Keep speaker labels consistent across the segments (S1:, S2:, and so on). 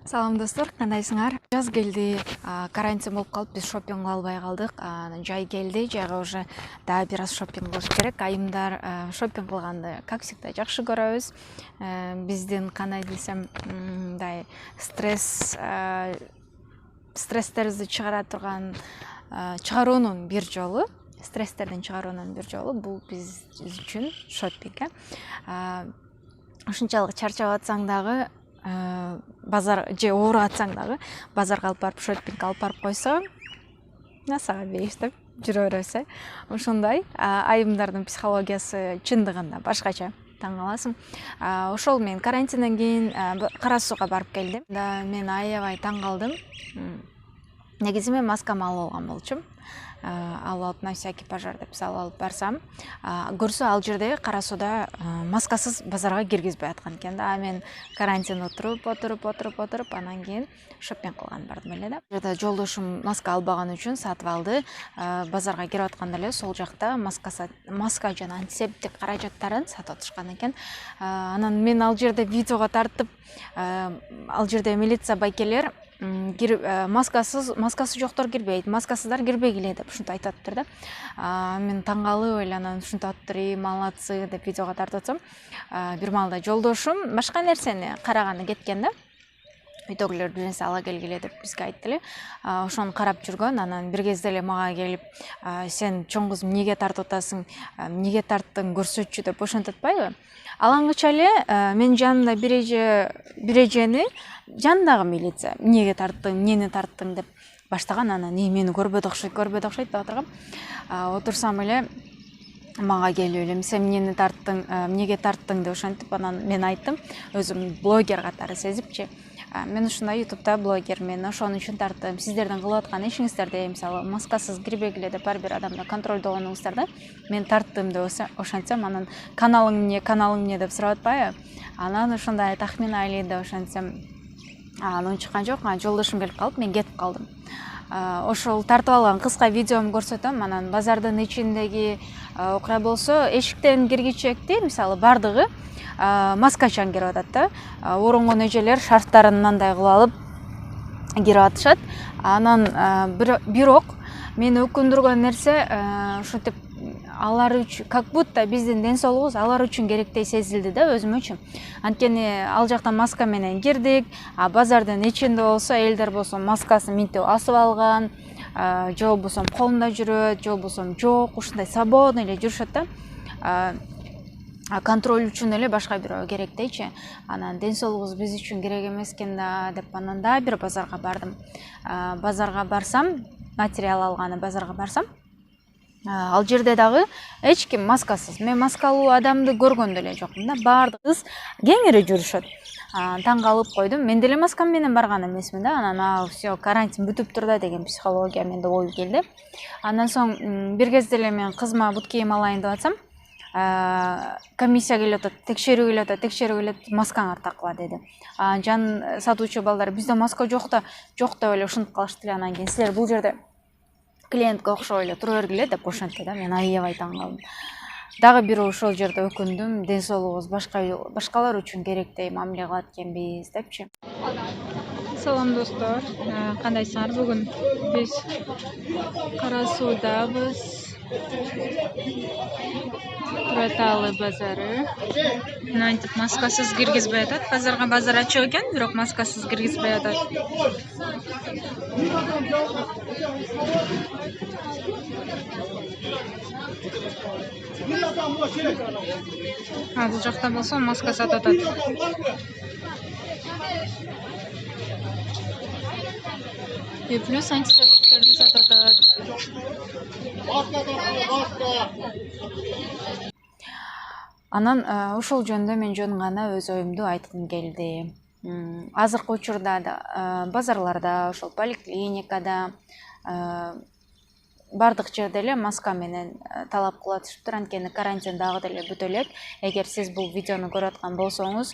S1: Салам достор, кандайсыңар? Жаз келди, карантин болуп калып, биз шопинг кыла албай калдык. Жай келди, жайга уже да бир аз шопинг кылыш керек. Айымдар шопинг кылганды как всегда жакшы көрөбүз. Биздин кандай десем, мындай стресстерди чыгара турган чыгаруунун бир жолу, стресстердин чыгаруунун бир жолу бул биз үчүн шопинг. Ушунчалык чарчап атсаң дагы, базар же ооруп атсаң дагы базарга алып барып шопинг алып барып койсо, сага бейиш деп жүрө беребиз. Ошондой айымдардын психологиясы чындыгында башкача, таң каласың. Ошол мен карантинден кийин Кара Сууга барып келдим. Мен аябай таң калдым. Негизи мен маскамы алып алган болчумун. Алып на всякий пожар деп салып алып барсам, көрсө ал жерде Кара Сууда маскасыз базарга киргизбей аткан экен да. Мен карантин отуруп анан кийин шопинг кылган бардым эле да. Жерде жолдошум маска албаган үчүн сатып алды. Базарга кирип атканда эле сол жакта маска жана антисептик каражаттарын сатып атышкан экен. Анан мен ал жерде видеого тартып, ал жерде милиция байкелер маскасы жоктор кирбейт, маскасыздар кирбегиле деп ушинтип айтаптыр да. Мен таң калып эле анан ушинтип атыптыр, молодцы деп видеого тартып атсам, бир маалда жолдошум башка нерсени караганы кеткен да. Үйдөгүлөр бир нерсе ала келгиле деп бизге айтты эле. Ошону карап жүргөн, анан бир кезде эле мага келип, сен чоң кызым эмнеге тартып атасың, эмнеге тарттың, көрсөтчү деп ошентип атпайбы? Алаңгыча эле мен жанымда бир эжени жанындагы милиция эмнеге тарттың, эмнени тарттың деп баштаган. Анан мени көрбөдү окшойт деп отургам. Отурсам эле мага келип эле сен эмнени тарттың, эмнеге тарттың деп ошентип, анан мен айттым, өзүм блогер катары сезипчи. Мен ушундай ютубта блогермин, ошон үчүн тарттым. Сиздердин кылып аткан ишиңиздерде, мисалы, маскасыз кирбегиле деп ар бир адамды контролдогонуңуздарда мен тарттым деп ошентсем, анан каналың эмне деп сурап атпайбы? Анан ошондой тахмин айли деп ошентсем, анан чыккан жок. Жолдошум келип калып, мен кетип калдым. Ошол тартып алган кыска видеому көрсөтөм. Анан базардын ичиндеги окуя болсо, эшиктен киргичекти, мисалы, бардыгы маскачан кирип атат да. Оронгон эжелер шарфтарын мындай кылып алып кирип атышат. Анан бирок мени өкүндүргөн нерсе, ушинтип алар үчүн как будто биздин ден соолугубуз алар үчүн керектей сезилди да, өзүмөчү. Анткени ал жакта маска менен кирдик, базардын ичинде болсо элдер болсо маскасын минтип асып алган, же болбосо колунда жүрөт, же болбосо жок, ушундай свободно эле жүрүшөт да. Контроль үчүн эле башка бирөө керектейчи. Анан ден соолугубуз биз үчүн керек эмес экен да деп, анан да бир базарга бардым. Базарга барсам, материал алганы базарга барсам, ал жерде дагы эч ким маскасыз. Мен маскалуу адамды көргөн деле жокмун да. Баардык кыз кеңири жүрүшөт. Таң калып койдум. Мен деле маскам менен барган эмесмин да. Анан все, карантин бүтүптүр да деген психология менде ой келди. Андан соң бир кезде эле мен кызыма бут кийим алайын деп атсам, комиссия келип атат, текшерүү келип атат, маскаңарды такыла деди. Жан сатуучу балдар, бизде маска жок деп эле ушинтип калышты эле. Анан кийин силер бул жерде клиентке окшоп эле тура бергиле деп ошентти да. Мен аябай таң калдым. Дагы бир ошол жерде өкүндүм, ден соолугубуз башкалар үчүн керектей мамиле кылат экенбиз депчи. Салам достор, кандайсыңар? Бүгүн биз Кара Суудабыз. Тураталы базары. Мынтип маскасыз киргизбей атат. Базар ачык экен, бирок маскасыз киргизбей атат. Бул жакта болсо маска сатып атат. И плюс антисептиктерди сатып атат. Анан ошол жөнүндө мен жөн гана өз оюмду айткым келди. Азыркы учурда базарларда, ошол поликлиникада, бардык жерде эле маска менен талап кылып атышыптыр. Анткени карантин дагы деле бүтө элек. Эгер сиз бул видеону көрүп аткан болсоңуз,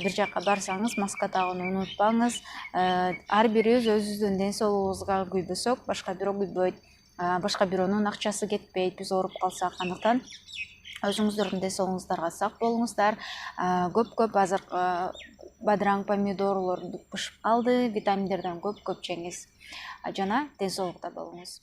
S1: бир жакка барсаңыз, маска тагууну унутпаңыз. Ар бирибиз өзүбүздүн ден соолугубузга күйбөсөк, башка бирөө күйбөйт, башка бирөөнүн акчасы кетпейт, биз ооруп калсак. Андыктан өзүңүздөрдүн ден соолугуңуздарга сак болуңуздар. Көп азыркы бадыраң помидорлор пышып калды, витаминдерден көп жеңиз жана ден соолукта болуңуз.